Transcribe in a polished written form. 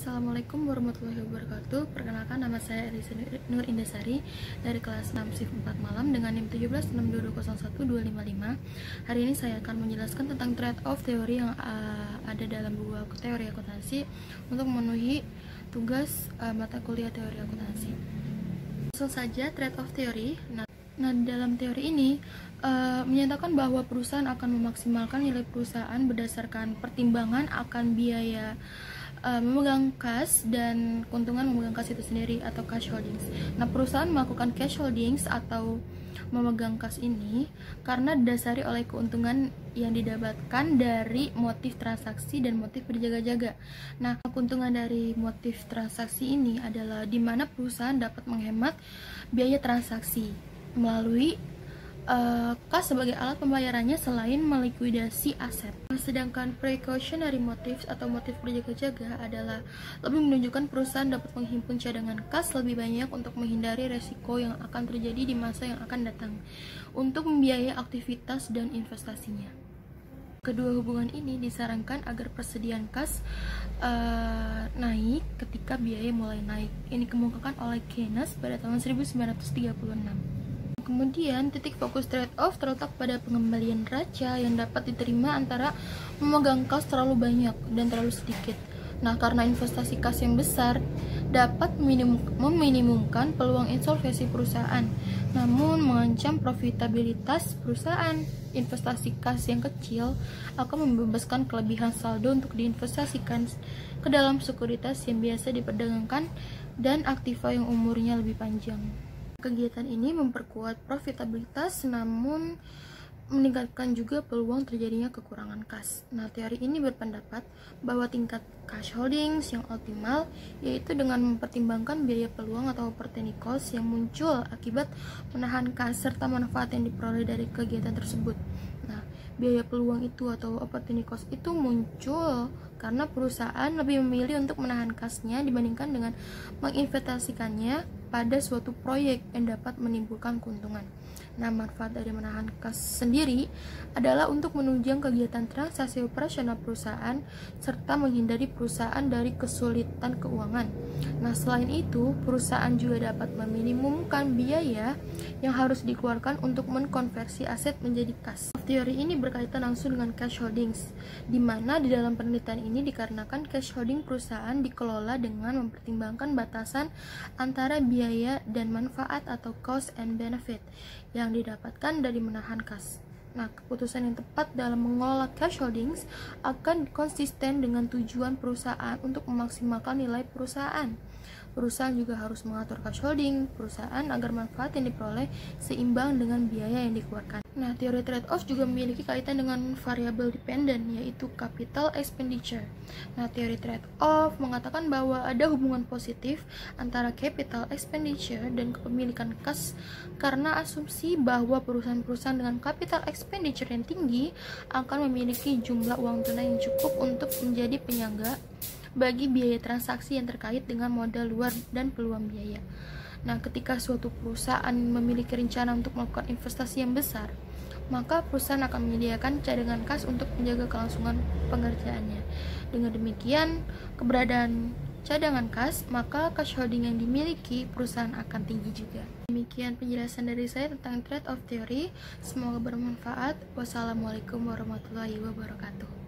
Assalamualaikum warahmatullahi wabarakatuh. Perkenalkan, nama saya Elisa Nur Indasari dari kelas 6 shift 4 malam dengan NIM 176201255. Hari ini saya akan menjelaskan tentang trade-off teori yang ada dalam buku teori akuntansi untuk memenuhi tugas mata kuliah teori akuntansi. Langsung saja, trade-off teori. Nah, dalam teori ini menyatakan bahwa perusahaan akan memaksimalkan nilai perusahaan berdasarkan pertimbangan akan biaya memegang kas dan keuntungan memegang kas itu sendiri atau cash holdings. Nah, perusahaan melakukan cash holdings atau memegang kas ini karena didasari oleh keuntungan yang didapatkan dari motif transaksi dan motif berjaga-jaga. Nah, keuntungan dari motif transaksi ini adalah di mana perusahaan dapat menghemat biaya transaksi melalui kas sebagai alat pembayarannya selain melikuidasi aset. Sedangkan precautionary motives atau motif berjaga-jaga adalah lebih menunjukkan perusahaan dapat menghimpun cadangan kas lebih banyak untuk menghindari resiko yang akan terjadi di masa yang akan datang untuk membiayai aktivitas dan investasinya. Kedua hubungan ini disarankan agar persediaan kas naik ketika biaya mulai naik. Ini dikemukakan oleh Keynes pada tahun 1936. Kemudian, titik fokus trade-off terletak pada pengembalian raca yang dapat diterima antara memegang kas terlalu banyak dan terlalu sedikit. Nah, karena investasi kas yang besar dapat meminimumkan peluang insolvensi perusahaan, namun mengancam profitabilitas perusahaan. Investasi kas yang kecil akan membebaskan kelebihan saldo untuk diinvestasikan ke dalam sekuritas yang biasa diperdagangkan dan aktiva yang umurnya lebih panjang. Kegiatan ini memperkuat profitabilitas namun meningkatkan juga peluang terjadinya kekurangan kas. Nah, teori ini berpendapat bahwa tingkat cash holdings yang optimal yaitu dengan mempertimbangkan biaya peluang atau opportunity cost yang muncul akibat menahan kas serta manfaat yang diperoleh dari kegiatan tersebut. Nah, biaya peluang itu atau opportunity cost itu muncul karena perusahaan lebih memilih untuk menahan kasnya dibandingkan dengan menginvestasikannya pada suatu proyek yang dapat menimbulkan keuntungan. Nah, manfaat dari menahan kas sendiri adalah untuk menunjang kegiatan transaksi operasional perusahaan serta menghindari perusahaan dari kesulitan keuangan. Nah, selain itu, perusahaan juga dapat meminimumkan biaya yang harus dikeluarkan untuk mengkonversi aset menjadi kas. Teori ini berkaitan langsung dengan cash holdings, di mana di dalam penelitian ini dikarenakan cash holding perusahaan dikelola dengan mempertimbangkan batasan antara biaya dan manfaat atau cost and benefit yang didapatkan dari menahan kas. Nah, keputusan yang tepat dalam mengelola cash holdings akan konsisten dengan tujuan perusahaan untuk memaksimalkan nilai perusahaan. Perusahaan juga harus mengatur cash holding perusahaan agar manfaat yang diperoleh seimbang dengan biaya yang dikeluarkan. Nah, teori trade-off juga memiliki kaitan dengan variable dependent, yaitu capital expenditure. Nah, teori trade-off mengatakan bahwa ada hubungan positif antara capital expenditure dan kepemilikan kas karena asumsi bahwa perusahaan-perusahaan dengan capital expenditure yang tinggi akan memiliki jumlah uang tunai yang cukup untuk menjadi penyangga bagi biaya transaksi yang terkait dengan modal luar dan peluang biaya. Nah, ketika suatu perusahaan memiliki rencana untuk melakukan investasi yang besar, maka perusahaan akan menyediakan cadangan kas untuk menjaga kelangsungan pengerjaannya. Dengan demikian, keberadaan cadangan kas, maka cash holding yang dimiliki perusahaan akan tinggi juga. Demikian penjelasan dari saya tentang trade-off theory. Semoga bermanfaat. Wassalamualaikum warahmatullahi wabarakatuh.